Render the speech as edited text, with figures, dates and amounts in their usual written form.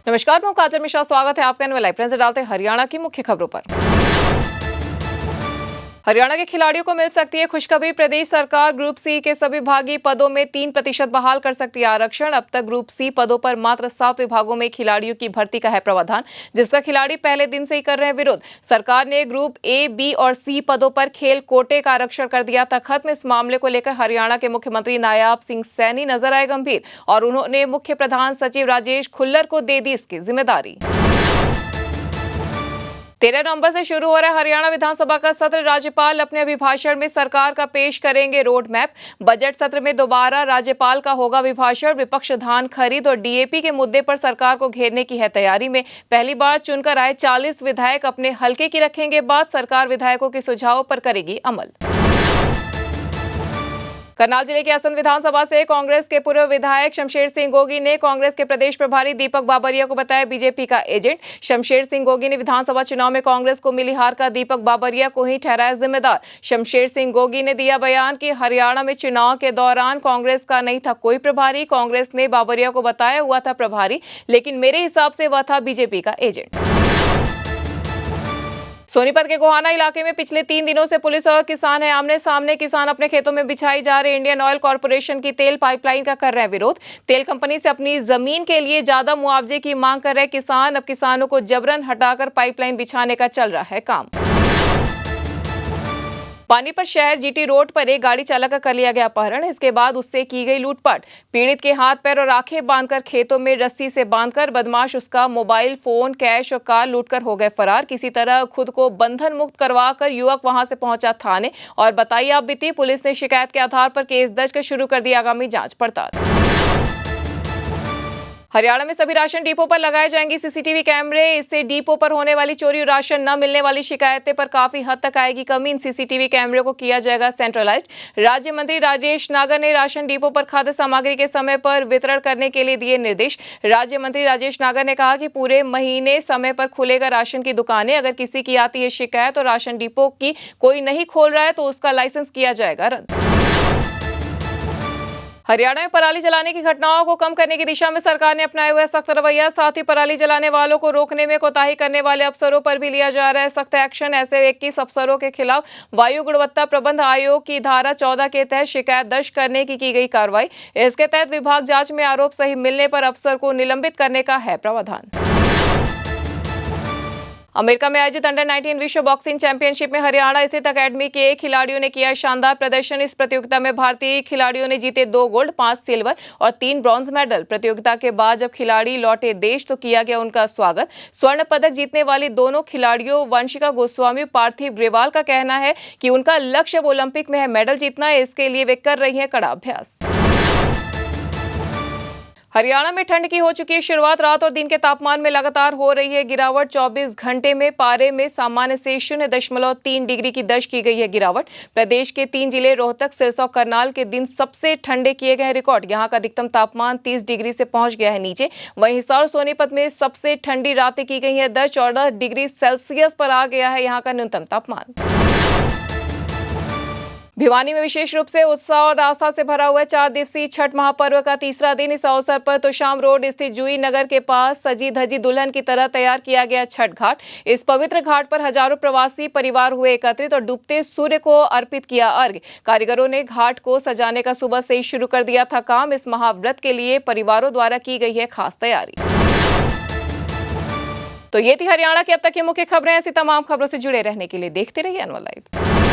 नमस्कार, मैं काजल मिश्रा। स्वागत है आपका एनएल लाइव। नजर डालते हैं हरियाणा की मुख्य खबरों पर। हरियाणा के खिलाड़ियों को मिल सकती है खुशखबरी। प्रदेश सरकार ग्रुप सी के सभी विभागीय पदों में 3% बहाल कर सकती है आरक्षण। अब तक ग्रुप सी पदों पर मात्र 7 विभागों में खिलाड़ियों की भर्ती का है प्रावधान, जिसका खिलाड़ी पहले दिन से ही कर रहे हैं विरोध। सरकार ने ग्रुप ए, बी और सी पदों पर खेल कोटे का आरक्षण कर दिया था खत्म। इस मामले को लेकर हरियाणा के मुख्यमंत्री नायाब सिंह सैनी नजर आए गंभीर और उन्होंने मुख्य प्रधान सचिव राजेश खुल्लर को दे दी इसकी जिम्मेदारी। 13 नवंबर से शुरू हो रहा है हरियाणा विधानसभा का सत्र। राज्यपाल अपने अभिभाषण में सरकार का पेश करेंगे रोड मैप। बजट सत्र में दोबारा राज्यपाल का होगा अभिभाषण। विपक्ष धान खरीद और डीएपी के मुद्दे पर सरकार को घेरने की है तैयारी में। पहली बार चुनकर आए 40 विधायक अपने हलके की रखेंगे बात। सरकार विधायकों के सुझावों पर करेगी अमल। करनाल जिले की असंध विधानसभा से कांग्रेस के पूर्व विधायक शमशेर सिंह गोगी ने कांग्रेस के प्रदेश प्रभारी दीपक बाबरिया को बताया बीजेपी का एजेंट। शमशेर सिंह गोगी ने विधानसभा चुनाव में कांग्रेस को मिली हार का दीपक बाबरिया को ही ठहराया जिम्मेदार। शमशेर सिंह गोगी ने दिया बयान कि हरियाणा में चुनाव के दौरान कांग्रेस का नहीं था कोई प्रभारी। कांग्रेस ने बाबरिया को बताया हुआ था प्रभारी, लेकिन मेरे हिसाब से वह था बीजेपी का एजेंट। सोनीपत के गोहाना इलाके में पिछले 3 दिनों से पुलिस और किसान है आमने सामने। किसान अपने खेतों में बिछाई जा रही इंडियन ऑयल कॉर्पोरेशन की तेल पाइपलाइन का कर रहे हैं विरोध। तेल कंपनी से अपनी जमीन के लिए ज्यादा मुआवजे की मांग कर रहे किसान। अब किसानों को जबरन हटाकर पाइपलाइन बिछाने का चल रहा है काम। पानीपत शहर जीटी रोड पर एक गाड़ी चालक का कर लिया गया अपहरण। इसके बाद उससे की गई लूटपाट। पीड़ित के हाथ पैर और आंखें बांधकर खेतों में रस्सी से बांधकर बदमाश उसका मोबाइल फोन, कैश और कार लूटकर हो गए फरार। किसी तरह खुद को बंधन मुक्त करवाकर युवक वहां से पहुंचा थाने और बताइए आप बीती। पुलिस ने शिकायत के आधार पर केस दर्ज कर शुरू कर दी आगामी जांच पड़ताल। हरियाणा में सभी राशन डिपो पर लगाए जाएंगे सीसीटीवी कैमरे। इससे डिपो पर होने वाली चोरी और राशन न मिलने वाली शिकायतें पर काफी हद तक आएगी कमी। इन सीसीटीवी कैमरे को किया जाएगा सेंट्रलाइज्ड। राज्य मंत्री राजेश नागर ने राशन डिपो पर खाद्य सामग्री के समय पर वितरण करने के लिए दिए निर्देश। राज्य मंत्री राजेश नागर ने कहा कि पूरे महीने समय पर खुलेगा राशन की दुकानें। अगर किसी की आती है शिकायत और राशन डिपो की कोई नहीं खोल रहा है तो उसका लाइसेंस किया जाएगा रद्द। हरियाणा में पराली जलाने की घटनाओं को कम करने की दिशा में सरकार ने अपनाया हुआ सख्त रवैया। साथ ही पराली जलाने वालों को रोकने में कोताही करने वाले अफसरों पर भी लिया जा रहा है सख्त एक्शन। ऐसे 21 अफसरों के खिलाफ वायु गुणवत्ता प्रबंध आयोग की धारा 14 के तहत शिकायत दर्ज करने की गई कार्रवाई। इसके तहत विभाग जांच में आरोप सही मिलने पर अफसर को निलंबित करने का है प्रावधान। अमेरिका में आयोजित अंडर 19 विश्व बॉक्सिंग चैंपियनशिप में हरियाणा स्थित अकेडमी के खिलाड़ियों ने किया शानदार प्रदर्शन। इस प्रतियोगिता में भारतीय खिलाड़ियों ने जीते 2 गोल्ड, 5 सिल्वर और 3 ब्रॉन्ज मेडल। प्रतियोगिता के बाद जब खिलाड़ी लौटे देश तो किया गया उनका स्वागत। स्वर्ण पदक जीतने वाली दोनों खिलाड़ियों वंशिका गोस्वामी और पार्थिव ग्रेवाल का कहना है कि उनका लक्ष्य ओलंपिक में है मेडल जीतना। इसके लिए वे कर रही है कड़ा अभ्यास। हरियाणा में ठंड की हो चुकी है शुरुआत। रात और दिन के तापमान में लगातार हो रही है गिरावट। 24 घंटे में पारे में सामान्य से 0.3 डिग्री की दर्ज की गई है गिरावट। प्रदेश के 3 जिले रोहतक, सिरसा और करनाल के दिन सबसे ठंडे किए गए रिकॉर्ड। यहां का अधिकतम तापमान 30 डिग्री से पहुंच गया है नीचे। वहीं हिसार और सोनीपत में सबसे ठंडी रातें की गई है दर्ज। 14 डिग्री सेल्सियस पर आ गया है यहाँ का न्यूनतम तापमान। भिवानी में विशेष रूप से उत्साह और आस्था से भरा हुआ 4 दिवसीय छठ महापर्व का तीसरा दिन। इस अवसर पर तोशाम रोड स्थित जूही नगर के पास सजी धजी दुल्हन की तरह तैयार किया गया छठ घाट। इस पवित्र घाट पर हजारों प्रवासी परिवार हुए एकत्रित और डूबते सूर्य को अर्पित किया अर्घ्य। कारीगरों ने घाट को सजाने का सुबह से ही शुरू कर दिया था काम। इस महाव्रत के लिए परिवारों द्वारा की गई है खास तैयारी। तो ये थी हरियाणा की अब तक की मुख्य खबरें। ऐसी तमाम खबरों से जुड़े रहने के लिए देखते रहिए एनएल लाइव।